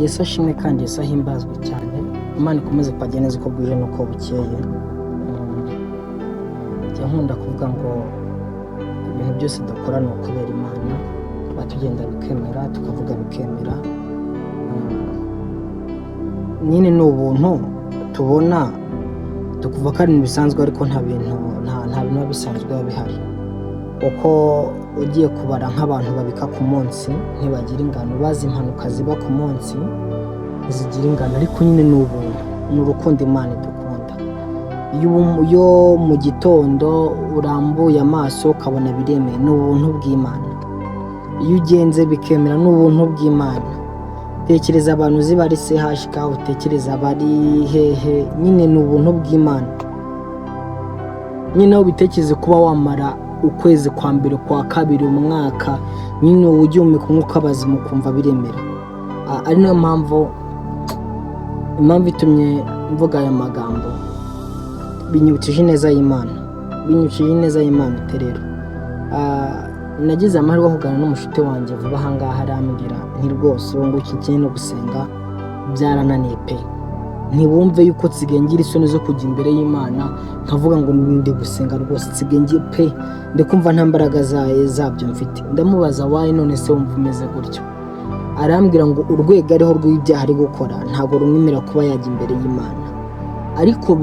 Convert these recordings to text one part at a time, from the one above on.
Yesu ashimwe kandi Yesu ahimbazwe cyane. Imana ikomeze kwajya neza uko bwije nuko bukeye. Njya nkunda kuvuga ngo ibintu byose dukora ni ukubera Imana, batugenda bikemera tukavuga bikemera. Nyine ni ubuntu tubona tukuva ko ari ibintu bisanzwe, ariko nta bintu bisanzwe bihari. Uko ugiye kubara nk'abantu babika ku munsi ntibagira ingano, bazi impanuka ziba ku munsi ntizigira ingano, ariko nyine ni ubuntu, ni urukundo Imana idukunda. Iyo mu gitondo urambuye amaso ukabona biremeye, ni ubuntu bw'Imana. Iyo ugenze bikemera, ni ubuntu bw'Imana. Tekereza abantu ziba ari CHK, utekereza abari hehe, nyine ni ubuntu bw'Imana. Nyine aho bitekereze kuba wamara ukwezi kwa mbere kwa kabiri umwaka, nyine ujyumika nk'uko abazimu kumva biremera. Ari nayo mpamvu itumye mvuga aya magambo, binyibukije neza y'Imana uterero. Nagize amahirwe kugana n'umushuti wanjye vuba ahangaha, arambwira nti rwose ubu ngubu iki no gusenga byarananiye pe, ntibumve yuko nsigaye isoni zo kujya imbere y'Imana nkavuga ngo ndi gusenga rwose, nsigaye pe ndikumva nta mbaraga zabyo mfite. Ndamubaza wayi none se wumva umeze gutyo? Arambwira ngo urwego ariho rw'ibyaha ari gukora ntabwo rumwemera kuba yajya imbere y'Imana. Ariko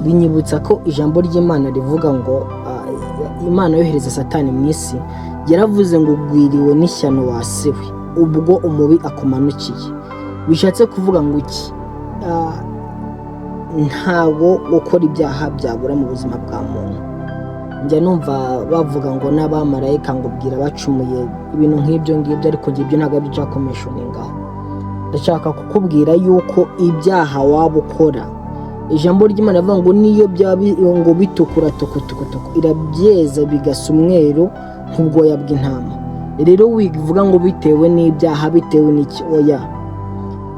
binyibutsa ko ijambo ry'Imana rivuga ngo Imana yohereza Satani mu isi, yaravuze ngo ugwiriwe n'ishyano wasiwe ubwo umubi akumanukiye. Bishatse kuvuga ngo iki? Ntago gukora ibyaha byabura mu buzima bwa muntu. Njya numva bavuga ngo n'abamarayika ngo bwira bacumuye ibintu nk'ibyo ngibyo, ariko ibyo ntabwo ari bya commissioningaho. Ndashaka kukubwira yuko ibyaha waba ukora, ijambo ry'Imana rivuga ngo niyo byaba ngo bitukura tukutukutuku irabyeza bigasa umweru nk'ubwoya bw'intama. Rero wivuga ngo bitewe n'ibyaha, bitewe n'iki? Oya,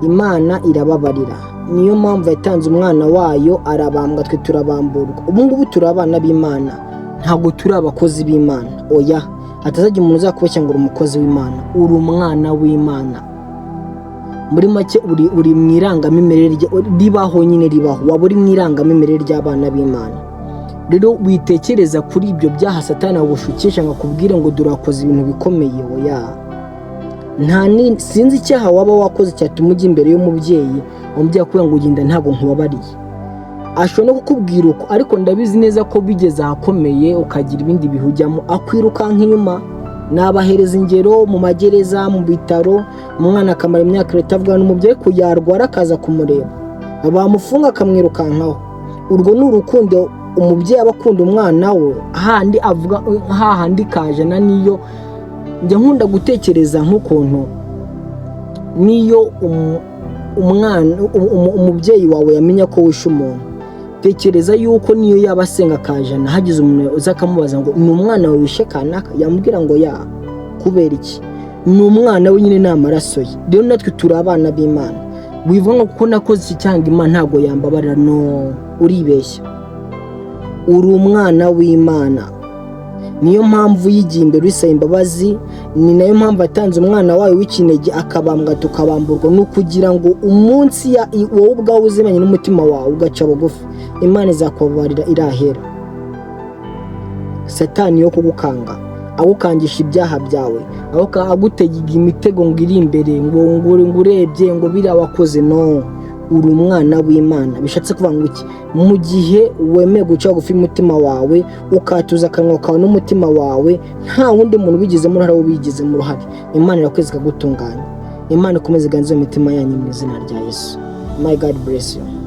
Imana irababarira. Niyo mpamvu yatanze umwana wayo arabambwa, twe turabamburwa. Ubu ngubu turi abana b'Imana, ntabwo turi abakozi b'Imana. Oya, hatazajya umuntu uzakubeshya ngo uri umukozi w'Imana, uri umwana w'Imana. Muri make uri mu irangamimerere ribaho, nyine ribaho, waba uri mu irangamimerere ry'abana b'Imana. Rero witekereza kuri ibyo byaha Satani agushukisha ngo akubwire ngo durakoze ibintu bikomeye. Oya, sinzi icyaha waba wakoze cyatuma ujya imbere y'umubyeyi akubwira ngo ugenda ntabwo nkubabariye. Ashobora no kukubwira uko, ariko ndabizi neza ko bigeze ahakomeye ukagira ibindi bihujyamo, akwirukanka inyuma. Nabahereza ingero mu magereza, mu bitaro, umwana akamara imyaka itavuga n'umubyeyi ko yarwara akaza kumureba, bamufunga akamwirukankaho. Urwo ni urukundo umubyeyi aba akunda umwana we, handi avuga hahandi kajana. Niyo njya nkunda gutekereza nk'ukuntu niyo umubyeyi wawe yamenya ko wishe umuntu, tekereza yuko niyo yaba asenga kajana, hagize umuntu uza akamubaza ngo ni umwana wawe wishe kanaka, yamubwira ngo ya, kubera iki? Ni umwana we, nyine ni amaraso ye. Rero natwe turi abana b'Imana. Wivuga ngo kuko nakoze iki cyangwa Imana ntabwo yambabarira, no, uribeshya. Uri umwana w'Imana. Niyo mpamvu yigiye imbere usaba imbabazi. Ni nayo mpamvu atanze umwana wawe w'ikinege akabambwa tukabamburwa, no kugira ngo umunsi wowe ubwawe uzimanye n'umutima wawe ugaca bugufi, Imana izakubabarira irahera. Satani yo kugukanga, agukangisha ibyaha byawe, agutegeka imitego ngo iri imbere, ngo urebye ngo biriya wakoze. No, uri umwana w'Imana. Bishatse kuvuga ngo iki? Mu gihe wemeye guca bugufi umutima wawe, ukatuza akanwa kawe n'umutima wawe, nta wundi muntu ubigizemo uruhare, ubigizemo uruhare, Imana irakwezi ikagutunganya. Imana ikomeze iganze imitima yanyu mu izina rya Yesu. My God bless you.